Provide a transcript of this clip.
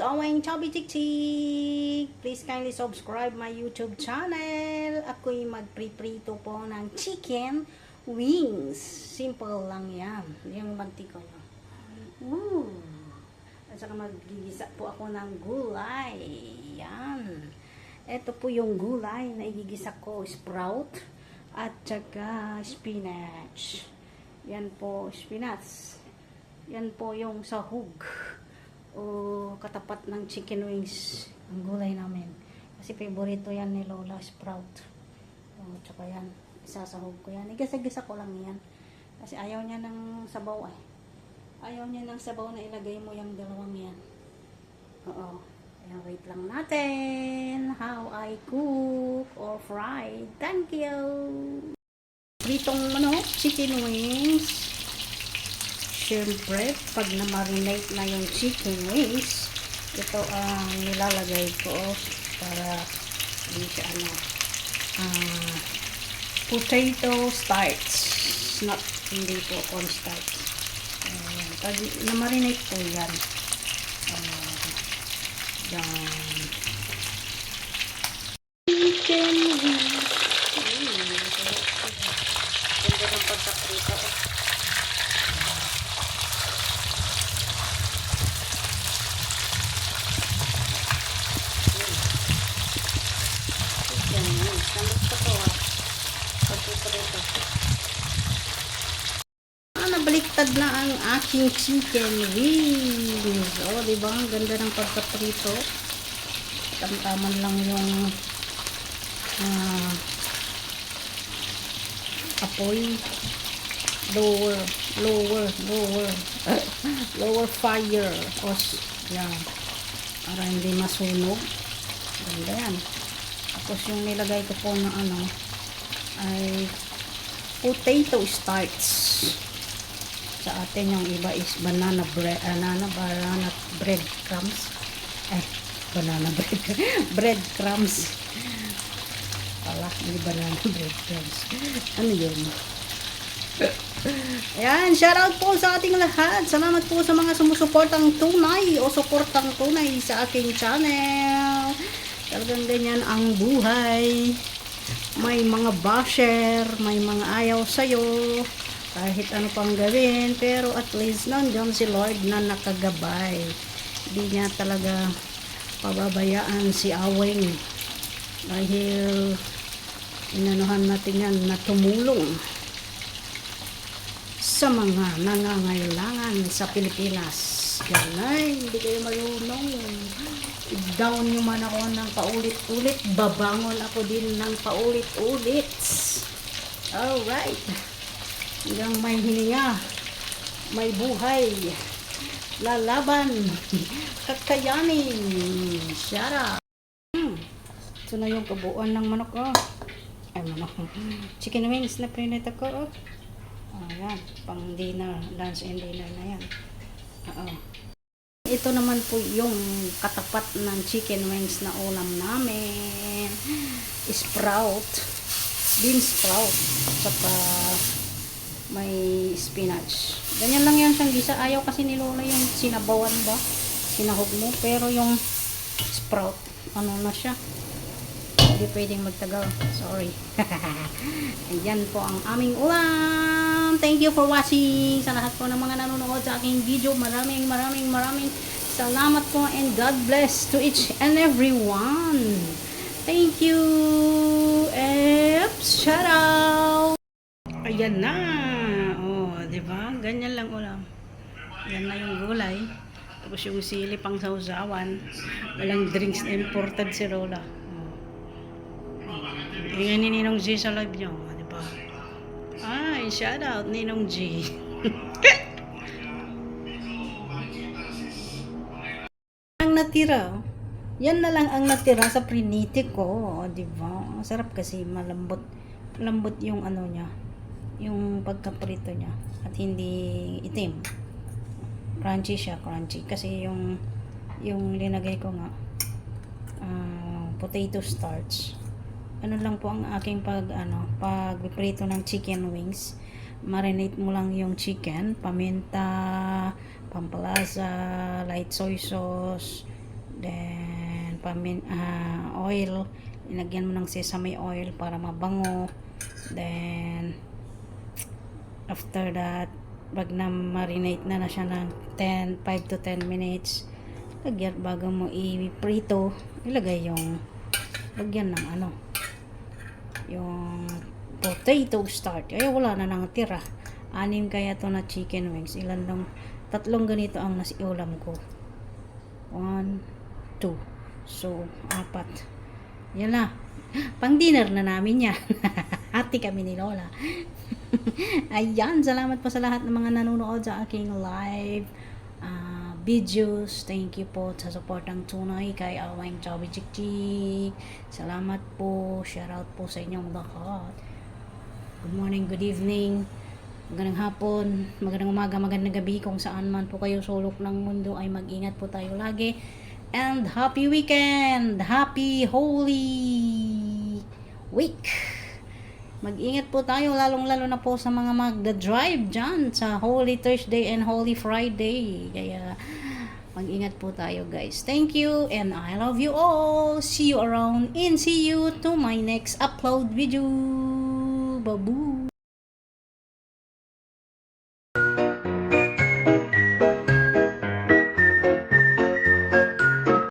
Owing Chubby Chick Chick. Please kindly subscribe my YouTube channel. Ako'y magpriprito po ng chicken wings. Simple lang yan. Yung mantika nyo. Woo! At saka magigisa po ako ng gulay. Yan. Ito po yung gulay na igigisa ko. Sprout at saka spinach. Yan po, spinach. Yan po yung sahog o katapat ng chicken wings ang gulay namin. Kasi favorito yan ni Lola, sprout. O, tsaka yan, isasahog ko yan. Igasa-gisa ko lang yan. Kasi ayaw niya ng sabaw eh. Ayaw niya ng sabaw na ilagay mo yung dalawang yan. Oo. Ayan, wait lang natin how I cook or fry. Thank you! Pritong chicken wings. Siyempre, pag na-marinate na yung chicken wings, ito ang nilalagay ko para hindi siya potato starch, not hindi po cornstarch. Pag na-marinate po yan, chicken wings. Ganda ng pagkaprito. Nabaliktad na ang aking chicken wings. Oh, di ba? Ang ganda ng pagkaprito. Tamtaman lang yung apoy. Lower fire. Yan. Para hindi masunog. Ganda yan. Tapos yung nilagay ko po na ay potato starch. Sa atin yung iba is banana bread crumbs. Bread crumbs. Pala, hindi banana bread crumbs. Ano yun? Ayan, shoutout po sa ating lahat. Salamat po sa mga sumusuportang tunay o suportang tunay sa aking channel. Talagang ganyan ang buhay. May mga basher, may mga ayaw sa'yo. Kahit ano pang gawin, pero at least nandiyan si Lord na nakagabay. Hindi niya talaga pababayaan si Awing. Dahil inanuhan natin yan na tumulong sa mga nangangailangan sa Pilipinas. Ganay, hindi kayo marunong. I-down nyo man ako ng paulit-ulit. Babangon ako din ng paulit-ulit. Alright. Hanggang may hininga, may buhay, lalaban, kakayanin. Shut up. Ito na yung kabuuan ng manok. Chicken wings na prinit ako. Ayan, pang dinner, lunch and dinner na yan. Ito naman po yung katapat ng chicken wings na ulam namin. Sprout, bean sprout, saka may spinach. Ganyan lang yan siyang gisa. Ayaw kasi ni Lola yung sinabawan ba? Sinahog mo. Pero yung sprout, na siya. Hindi pwedeng magtagal. Sorry. Ayan po ang aming ulam. Thank you for watching. Sa lahat po ng mga nanonood sa aking video, maraming salamat po and God bless to each and every one. Thank you. Shout out. Ayan na. Diba? Ganyan lang ulam. Yan na yung gulay. Tapos yung sili pang sausawan. Walang drinks na imported si Lola. Yan ni Ninong G sa live nyo. Diba? Ay, shout out Ninong G. Ang natira. Yan na lang ang natira sa priniti ko. Diba? Masarap kasi malambot. Malambot yung niya. Yung pagkaprito niya at hindi itim. Crunchy siya, crunchy kasi yung linagay ko nga potato starch. Ano lang po ang aking pagprito ng chicken wings. Marinate mo lang yung chicken, paminta, pampalasa, light soy sauce, Then, oil. Ilagyan mo ng sesame oil para mabango. Then, after that, pag na-marinate na siya ng 5 to 10 minutes, lagyan, bago mo i-prito, ilagay yung, lagyan ng yung potato starch. Ay, wala na nang tira. 6 kaya to na chicken wings. Ilan lang, 3 ganito ang nasiulam ko. 1, 2. So, 4. Yan na. Pang dinner na namin yan. Hati kami ni Lola. Ayan, salamat po sa lahat ng mga nanonood sa aking live videos. Thank you po sa supportang tunay kay Awang Chubby Chick Chick. Salamat po. Shout out po sa inyong lahat. Good morning, good evening, magandang hapon, magandang umaga, magandang gabi, kung saan man po kayo sulok ng mundo ay mag-ingat po tayo lagi. And happy weekend! Happy Holy Week! Mag-ingat po tayo, lalong-lalo na po sa mga magda-drive dyan sa Holy Thursday and Holy Friday. Kaya mag-ingat po tayo, guys. Thank you and I love you all. See you around and see you to my next upload video. Babu!